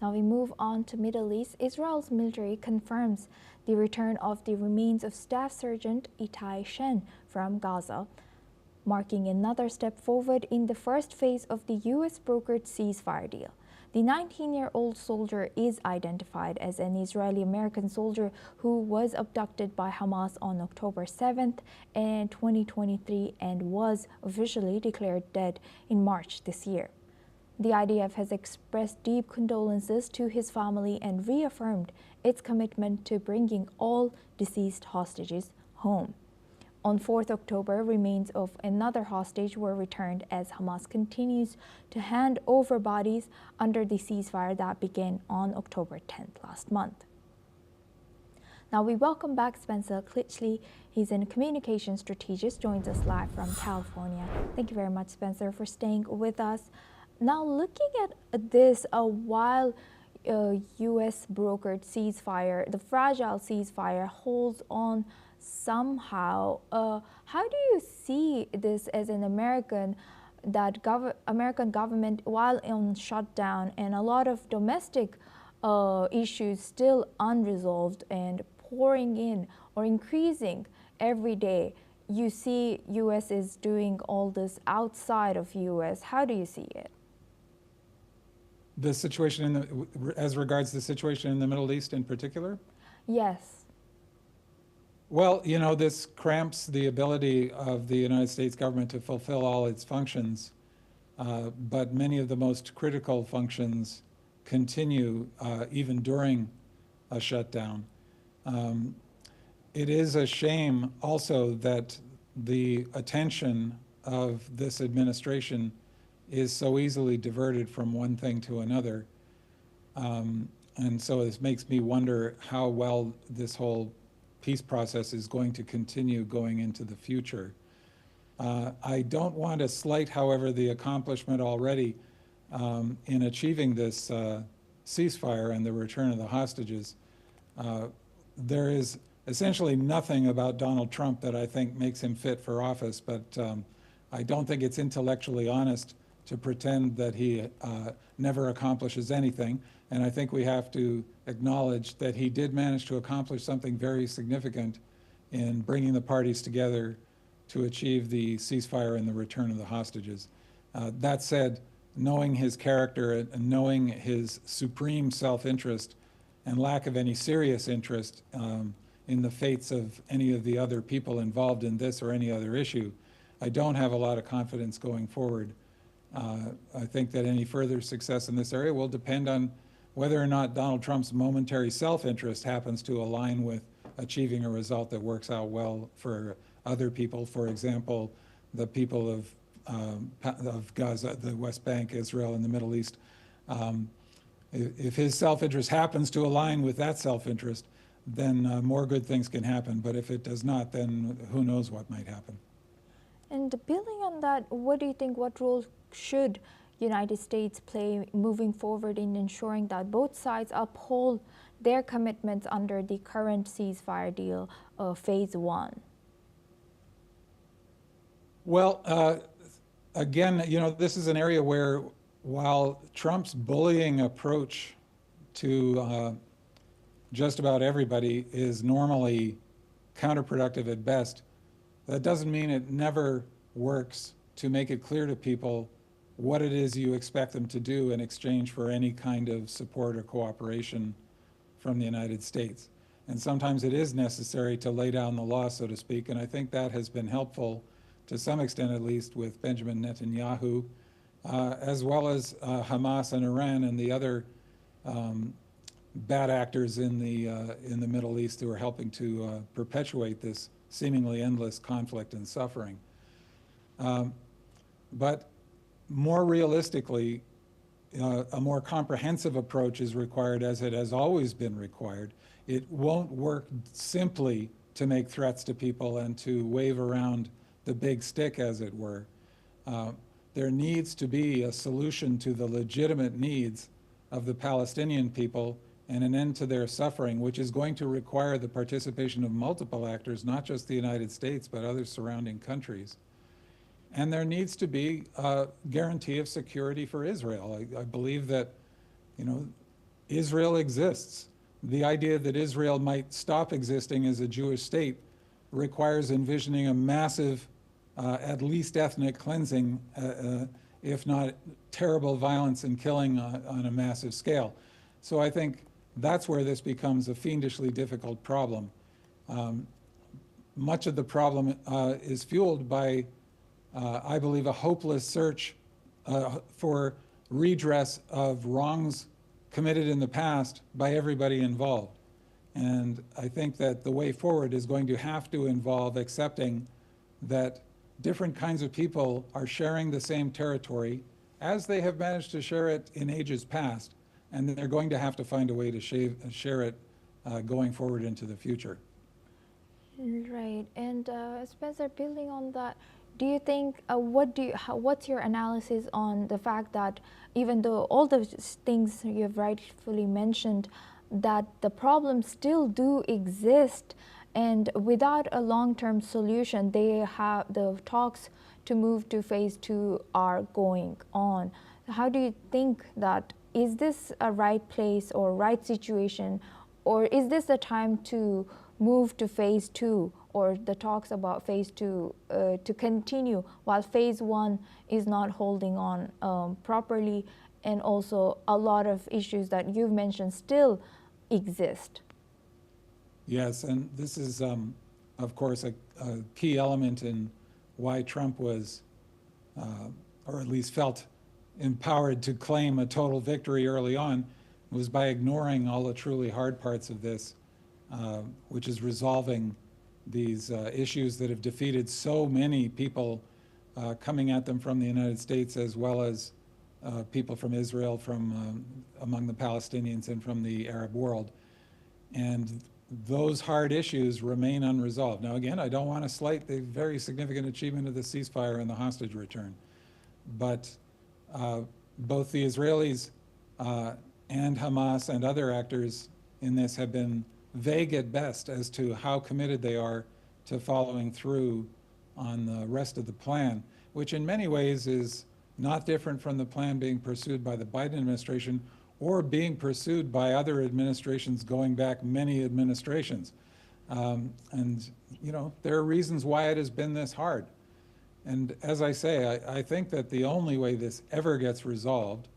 Now we move on to Middle East. Israel's military confirms the return of the remains of Staff Sergeant Itai Shen from Gaza, marking another step forward in the first phase of the US-brokered ceasefire deal. The 19-year-old soldier is identified as an Israeli-American soldier who was abducted by Hamas on October 7th, 2023 and was officially declared dead in March this year. The IDF has expressed deep condolences to his family and reaffirmed its commitment to bringing all deceased hostages home. On 4th October, remains of another hostage were returned as Hamas continues to hand over bodies under the ceasefire that began on October 10th last month. Now we welcome back Spencer Critchley. He's a communication strategist, joins us live from California. Thank you very much, Spencer, for staying with us. Now looking at this, while U.S. brokered ceasefire, the fragile ceasefire holds on somehow, how do you see this as an American, that American government, while on shutdown and a lot of domestic issues still unresolved and pouring in or increasing every day, you see U.S. is doing all this outside of U.S. How do you see it? The situation as regards the situation in the Middle East in particular? Yes. Well, you know, this cramps the ability of the United States government to fulfill all its functions, but many of the most critical functions continue even during a shutdown. It is a shame also that the attention of this administration is so easily diverted from one thing to another. And so this makes me wonder how well this whole peace process is going to continue going into the future. I don't want to slight, however, the accomplishment already in achieving this ceasefire and the return of the hostages. There is essentially nothing about Donald Trump that I think makes him fit for office, but I don't think it's intellectually honest to pretend that he never accomplishes anything. And I think we have to acknowledge that he did manage to accomplish something very significant in bringing the parties together to achieve the ceasefire and the return of the hostages. That said, knowing his character and knowing his supreme self-interest and lack of any serious interest in the fates of any of the other people involved in this or any other issue, I don't have a lot of confidence going forward. I think that any further success in this area will depend on whether or not Donald Trump's momentary self-interest happens to align with achieving a result that works out well for other people. For example, the people of Gaza, the West Bank, Israel, and the Middle East. If his self-interest happens to align with that self-interest, then more good things can happen. But if it does not, then who knows what might happen. And building on that, what do you think, what role should United States play moving forward in ensuring that both sides uphold their commitments under the current ceasefire deal, phase 1? Well, again, you know, this is an area where while Trump's bullying approach to just about everybody is normally counterproductive at best, that doesn't mean it never works to make it clear to people what it is you expect them to do in exchange for any kind of support or cooperation from the United States. And sometimes it is necessary to lay down the law, so to speak, and I think that has been helpful to some extent, at least, with Benjamin Netanyahu, as well as Hamas and Iran and the other bad actors in the Middle East who are helping to perpetuate this seemingly endless conflict and suffering. But more realistically, a more comprehensive approach is required, as it has always been required. It won't work simply to make threats to people and to wave around the big stick, as it were. There needs to be a solution to the legitimate needs of the Palestinian people and an end to their suffering, which is going to require the participation of multiple actors, not just the United States, but other surrounding countries. And there needs to be a guarantee of security for Israel. I believe that, you know, Israel exists. The idea that Israel might stop existing as a Jewish state requires envisioning a massive, at least ethnic cleansing, if not terrible violence and killing on a massive scale. So I think that's where this becomes a fiendishly difficult problem. Much of the problem is fueled by, I believe, a hopeless search for redress of wrongs committed in the past by everybody involved. And I think that the way forward is going to have to involve accepting that different kinds of people are sharing the same territory as they have managed to share it in ages past, and they're going to have to find a way to share it going forward into the future. Right, and Spencer, building on that, do you think, what's your analysis on the fact that even though all the things you have rightfully mentioned, that the problems still do exist, and without a long-term solution, the talks to move to phase 2 are going on? How do you think that, is this a right place or right situation, or is this the time to move to phase 2, or the talks about phase 2 to continue while phase 1 is not holding on properly, and also a lot of issues that you've mentioned still exist? Yes, and this is, of course, a key element in why Trump was, or at least felt empowered to claim a total victory early on, was by ignoring all the truly hard parts of this, which is resolving these issues that have defeated so many people coming at them from the United States, as well as people from Israel, from among the Palestinians, and from the Arab world. And those hard issues remain unresolved. Now, again, I don't want to slight the very significant achievement of the ceasefire and the hostage return, but both the Israelis and Hamas and other actors in this have been vague at best as to how committed they are to following through on the rest of the plan, which in many ways is not different from the plan being pursued by the Biden administration or being pursued by other administrations going back many administrations. And, you know, there are reasons why it has been this hard. And as I say, I think that the only way this ever gets resolved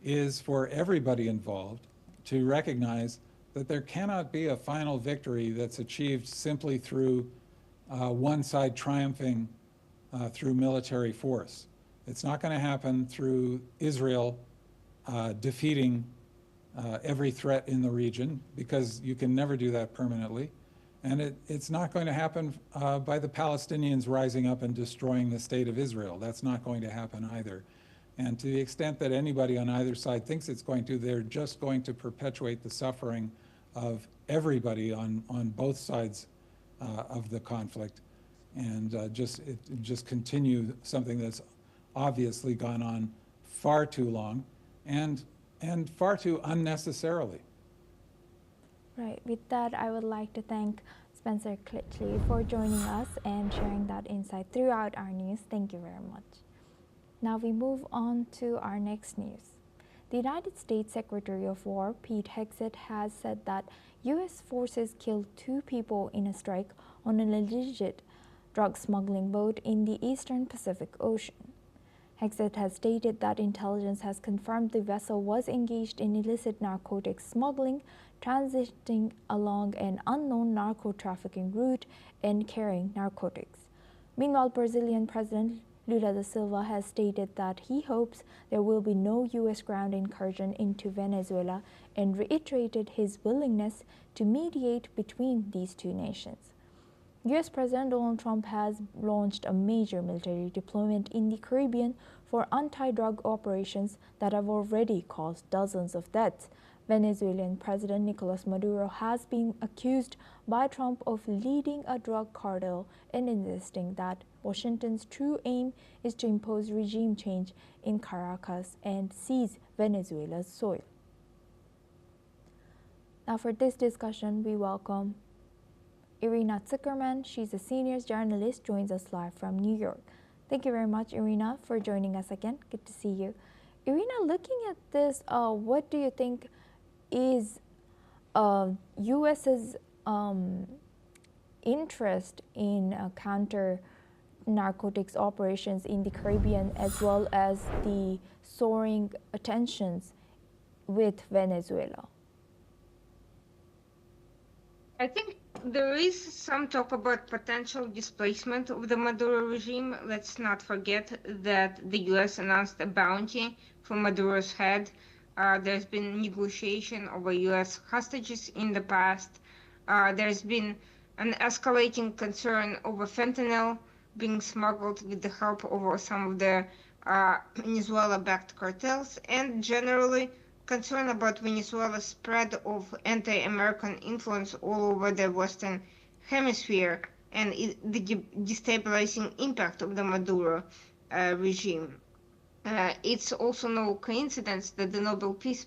is for everybody involved to recognize that there cannot be a final victory that's achieved simply through one side triumphing through military force. It's not going to happen through Israel defeating every threat in the region, because you can never do that permanently. And it's not going to happen by the Palestinians rising up and destroying the state of Israel. That's not going to happen either. And to the extent that anybody on either side thinks it's going to, they're just going to perpetuate the suffering of everybody on both sides of the conflict, and just continue something that's obviously gone on far too long and far too unnecessarily. Right. With that, I would like to thank Spencer Critchley for joining us and sharing that insight throughout our news. Thank you very much. Now we move on to our next news. The United States Secretary of War, Pete Hegseth, has said that U.S. forces killed 2 people in a strike on an alleged drug smuggling boat in the eastern Pacific Ocean. Hegseth has stated that intelligence has confirmed the vessel was engaged in illicit narcotics smuggling, transiting along an unknown narco-trafficking route, and carrying narcotics. Meanwhile, Brazilian President Lula da Silva has stated that he hopes there will be no U.S. ground incursion into Venezuela, and reiterated his willingness to mediate between these 2 nations. U.S. President Donald Trump has launched a major military deployment in the Caribbean for anti-drug operations that have already caused dozens of deaths. Venezuelan President Nicolas Maduro has been accused by Trump of leading a drug cartel, and insisting that Washington's true aim is to impose regime change in Caracas and seize Venezuela's soil. Now for this discussion, we welcome Irina Zuckerman. She's a senior journalist, joins us live from New York. Thank you very much, Irina, for joining us again. Good to see you. Irina, looking at this, what do you think is US's interest in counter narcotics operations in the Caribbean, as well as the soaring tensions with Venezuela? I think there is some talk about potential displacement of the Maduro regime. Let's not forget that the US announced a bounty for Maduro's head. There's been negotiation over US hostages in the past. There's been an escalating concern over fentanyl being smuggled with the help of some of the Venezuela-backed cartels, and generally concern about Venezuela's spread of anti-American influence all over the Western Hemisphere and the destabilizing impact of the Maduro regime. It's also no coincidence that the Nobel Peace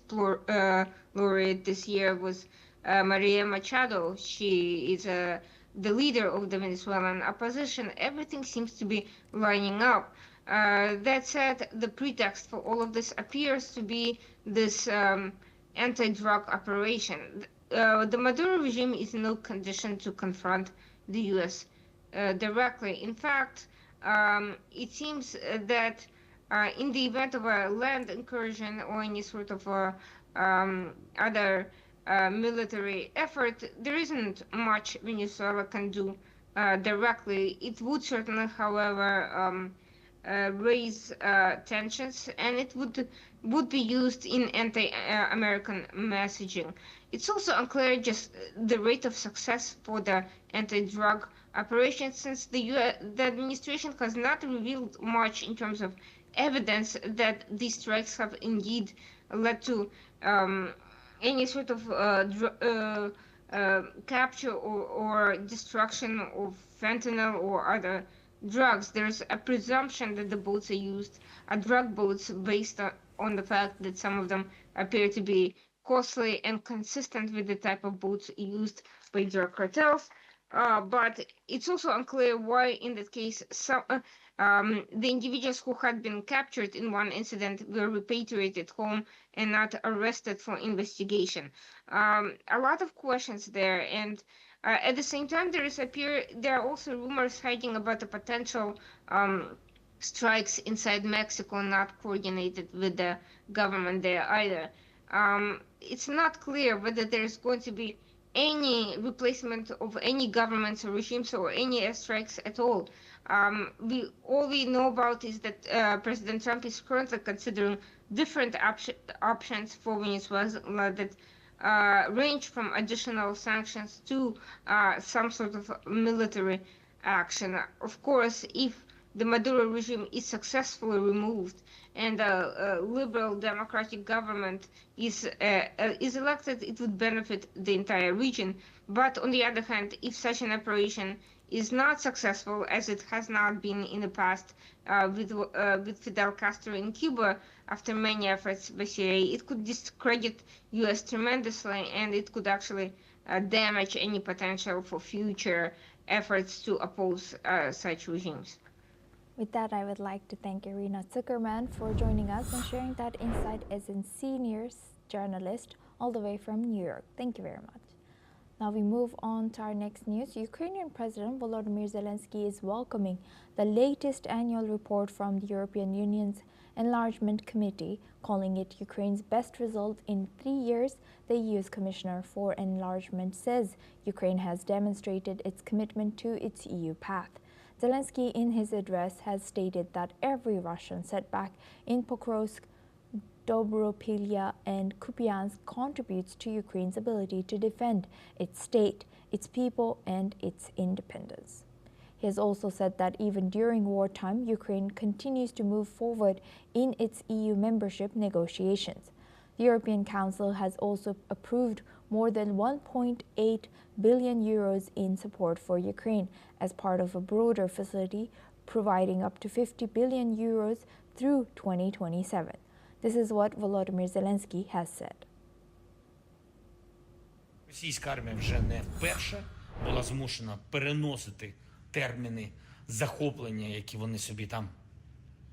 Laureate this year was Maria Machado. She is the leader of the Venezuelan opposition. Everything seems to be lining up. That said, the pretext for all of this appears to be this anti-drug operation. The Maduro regime is in no condition to confront the U.S. Directly. In fact, it seems that in the event of a land incursion or any sort of other military effort, there isn't much Venezuela can do directly. It would certainly, however, raise tensions, and it would be used in anti-American messaging. It's also unclear just the rate of success for the anti-drug operation, since the administration has not revealed much in terms of evidence that these strikes have indeed led to any sort of capture or destruction of fentanyl or other drugs. There's a presumption that the boats are drug boats based on the fact that some of them appear to be costly and consistent with the type of boats used by drug cartels. But it's also unclear why, in that case, the individuals who had been captured in one incident were repatriated home and not arrested for investigation. A lot of questions there, and at the same time, there are also rumors hiding about the potential strikes inside Mexico, not coordinated with the government there either. It's not clear whether there's going to be any replacement of any governments or regimes or any airstrikes at all. All we know about is that President Trump is currently considering different options for Venezuela that range from additional sanctions to some sort of military action. Of course, if the Maduro regime is successfully removed and a liberal democratic government is elected, it would benefit the entire region. But on the other hand, if such an operation is not successful, as it has not been in the past with Fidel Castro in Cuba, after many efforts by CIA, it could discredit U.S. tremendously, and it could actually damage any potential for future efforts to oppose such regimes. With that, I would like to thank Irina Zuckerman for joining us and sharing that insight as a senior journalist all the way from New York. Thank you very much. Now we move on to our next news. Ukrainian President Volodymyr Zelensky is welcoming the latest annual report from the European Union's Enlargement Committee, calling it Ukraine's best result in 3 years. The EU's Commissioner for Enlargement says Ukraine has demonstrated its commitment to its EU path. Zelensky, in his address, has stated that every Russian setback in Pokrovsk, Dobropilya and Kupiansk contributes to Ukraine's ability to defend its state, its people, and its independence. He has also said that even during wartime, Ukraine continues to move forward in its EU membership negotiations. The European Council has also approved more than 1.8 billion euros in support for Ukraine as part of a broader facility providing up to 50 billion euros through 2027. This is what Volodymyr Zelensky has said. Російська армія вже не вперше була змушена переносити терміни захоплення, які вони собі там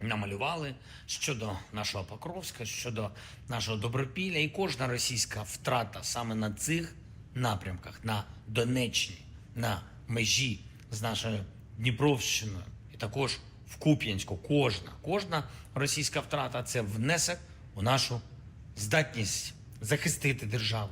намалювали щодо нашого Покровська, щодо нашого Добропілля, і кожна російська втрата саме на цих напрямках, на Донеччині, на межі з нашою Дніпровщиною, і також в Куп'янську, кожна російська втрата – це внесок у нашу здатність захистити державу,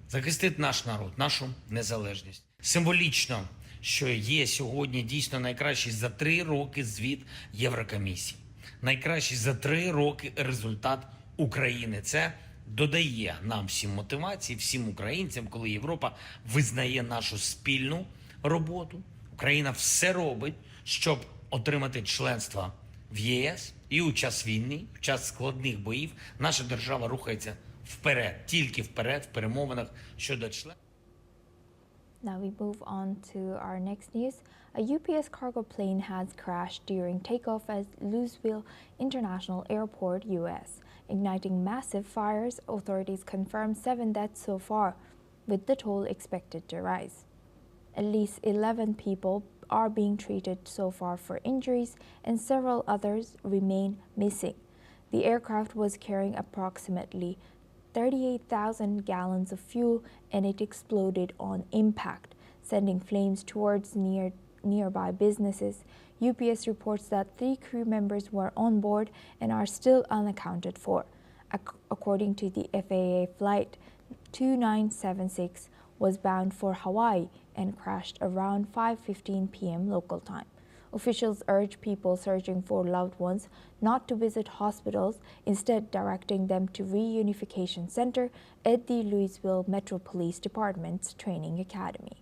захистити наш народ, нашу незалежність. Символічно, що є сьогодні дійсно найкращий за 3 роки звіт Єврокомісії. Найкращий за 3 роки результат України. Це додає нам всім мотивації, всім українцям, коли Європа визнає нашу спільну роботу. Україна все робить, щоб отримати членство в ЄС. І у час війни, в час складних боїв, наша держава рухається вперед, тільки вперед в перемовинах щодо членства. Now we move on to our next news. A UPS cargo plane has crashed during takeoff at Louisville International Airport, US, igniting massive fires. Authorities confirmed 7 deaths so far, with the toll expected to rise. At least 11 people are being treated so far for injuries, and several others remain missing. The aircraft was carrying approximately 38,000 gallons of fuel, and it exploded on impact, sending flames towards nearby businesses. UPS reports that 3 crew members were on board and are still unaccounted for. According to the FAA, Flight 2976 was bound for Hawaii and crashed around 5:15 p.m. local time. Officials urge people searching for loved ones not to visit hospitals, instead directing them to Reunification Center at the Louisville Metro Police Department's training academy.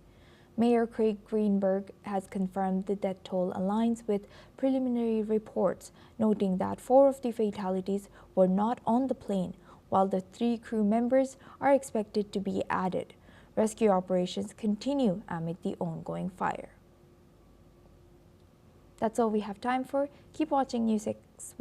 Mayor Craig Greenberg has confirmed the death toll aligns with preliminary reports, noting that 4 of the fatalities were not on the plane, while the 3 crew members are expected to be added. Rescue operations continue amid the ongoing fire. That's all we have time for. Keep watching NewsX World.